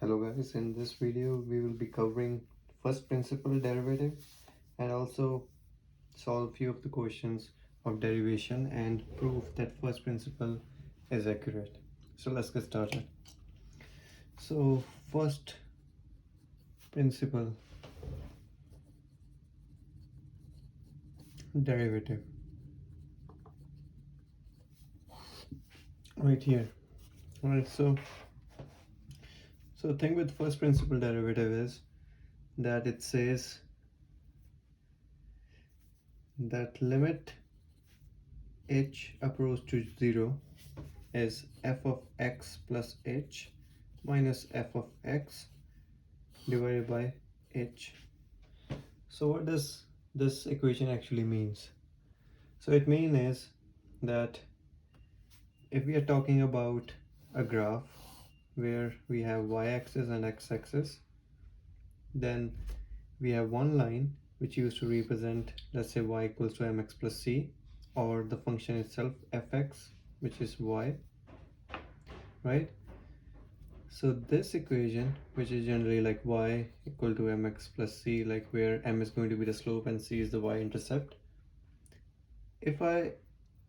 Hello guys, in this video we will be covering first principle derivative and also solve few of the questions of derivation and prove that first principle is accurate. So let's get started. So first principle derivative right here. Alright, so the thing with first principle derivative is that it says that limit h approach to 0 is f of x plus h minus f of x divided by h. So what does this equation actually means? So it means that if we are talking about a graph where we have y-axis and x-axis, then we have one line which used to represent, let's say, y equals to mx plus c, or the function itself fx, which is y, right? So this equation, which is generally like y equal to mx plus c, like where m is going to be the slope and c is the y-intercept, if I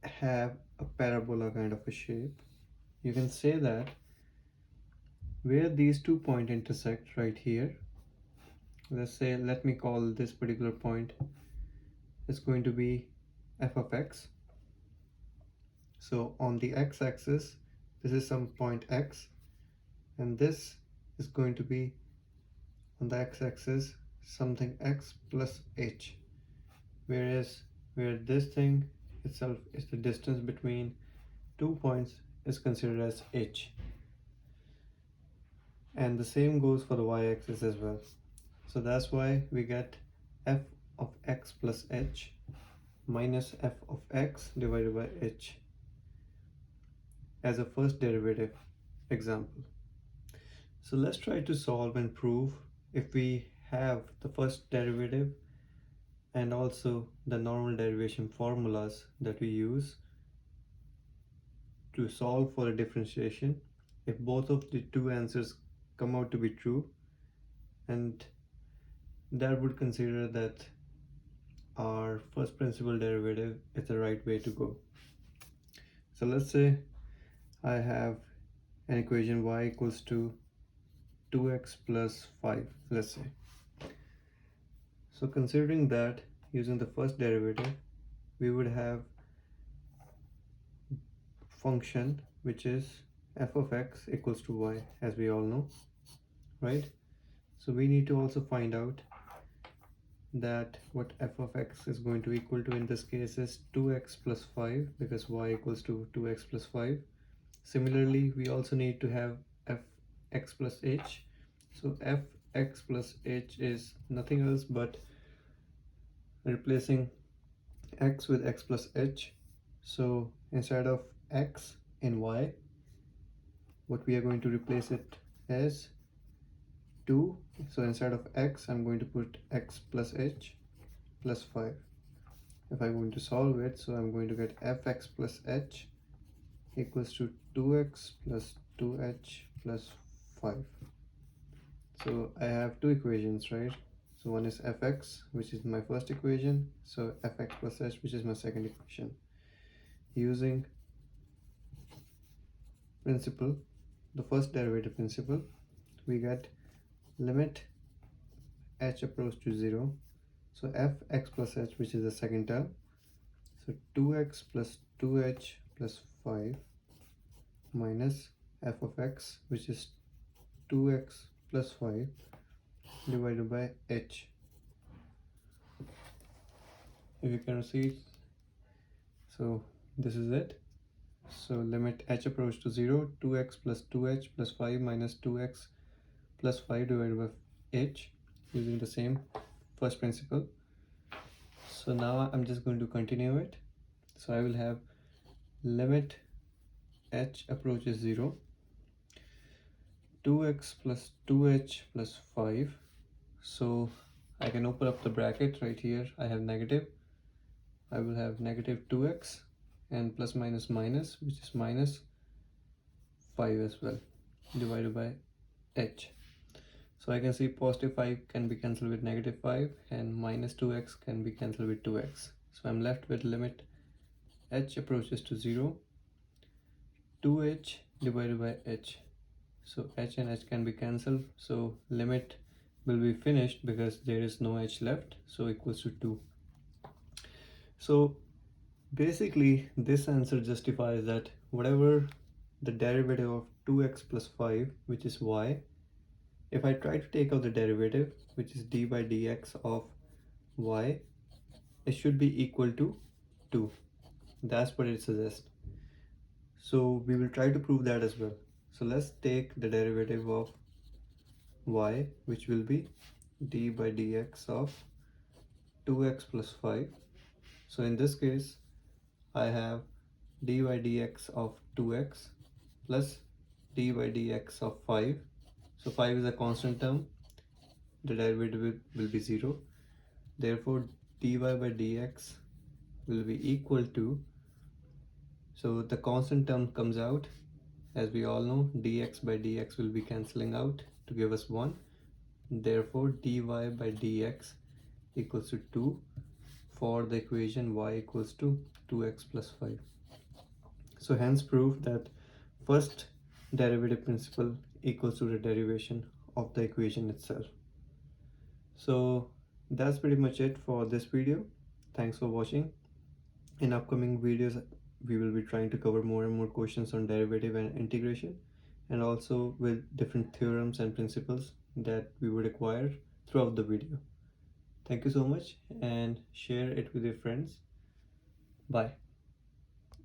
have a parabola kind of a shape, you can say that where these two points intersect right here, let's say, let me call this particular point is going to be f of x. So on the x-axis, this is some point x, and this is going to be on the x-axis something x plus h, whereas where this thing itself is the distance between 2 points is considered as h, and the same goes for the y-axis as well. So that's why we get f of x plus h minus f of x divided by h as a first derivative example. So let's try to solve and prove if we have the first derivative and also the normal derivation formulas that we use to solve for a differentiation, if both of the two answers come out to be true, and that would consider that our first principle derivative is the right way to go. So let's say I have an equation y equals to 2x plus 5, let's say. So considering that, using the first derivative, we would have function which is f of x equals to y, as we all know, right? So we need to also find out that what f of x is going to equal to in this case is 2x plus 5, because y equals to 2x plus 5. Similarly, we also need to have fx plus h. So fx plus h is nothing else but replacing x with x plus h. So instead of x in y, what we are going to replace it as 2. So instead of x, I'm going to put x plus h plus 5. If I'm going to solve it, so I'm going to get fx plus h equals to 2x plus 2h plus 5. So I have two equations, right? So one is fx, which is my first equation, so fx plus h, which is my second equation. Using principle, the first derivative principle, we get limit h approach to 0. So fx plus h, which is the second term, so 2x plus 2h plus 5 minus f of x, which is 2x plus 5 divided by h. If you can see, so this is it. So limit h approach to 0, 2x plus 2h plus 5 minus 2x plus 5 divided by h, using the same first principle. So now I'm just going to continue it. So I will have limit h approaches 0, 2x plus 2h plus 5. So I can open up the bracket right here. I have negative. I will have negative 2x and plus minus minus, which is minus 5 as well, divided by h. So I can see positive 5 can be cancelled with negative 5 and minus 2x can be cancelled with 2x. So I'm left with limit h approaches to 0, 2h divided by h. So h and h can be cancelled. So limit will be finished because there is no h left. So equals to 2. So basically this answer justifies that whatever the derivative of 2x plus 5, which is y, if I try to take out the derivative, which is d by dx of y, it should be equal to 2. That's what it suggests. So we will try to prove that as well. So let's take the derivative of y, which will be d by dx of 2x plus 5. So in this case, I have dy dx of 2x plus dy dx of 5. So 5 is a constant term, the derivative will be 0. Therefore dy by dx will be equal to, so the constant term comes out, as we all know dx by dx will be cancelling out to give us 1. Therefore dy by dx equals to 2 for the equation y equals to 2x plus 5. So hence proof that first derivative principle equals to the derivation of the equation itself. So that's pretty much it for this video. Thanks for watching. In upcoming videos, we will be trying to cover more and more questions on derivative and integration, and also with different theorems and principles that we would acquire throughout the video. Thank you so much and share it with your friends. Bye.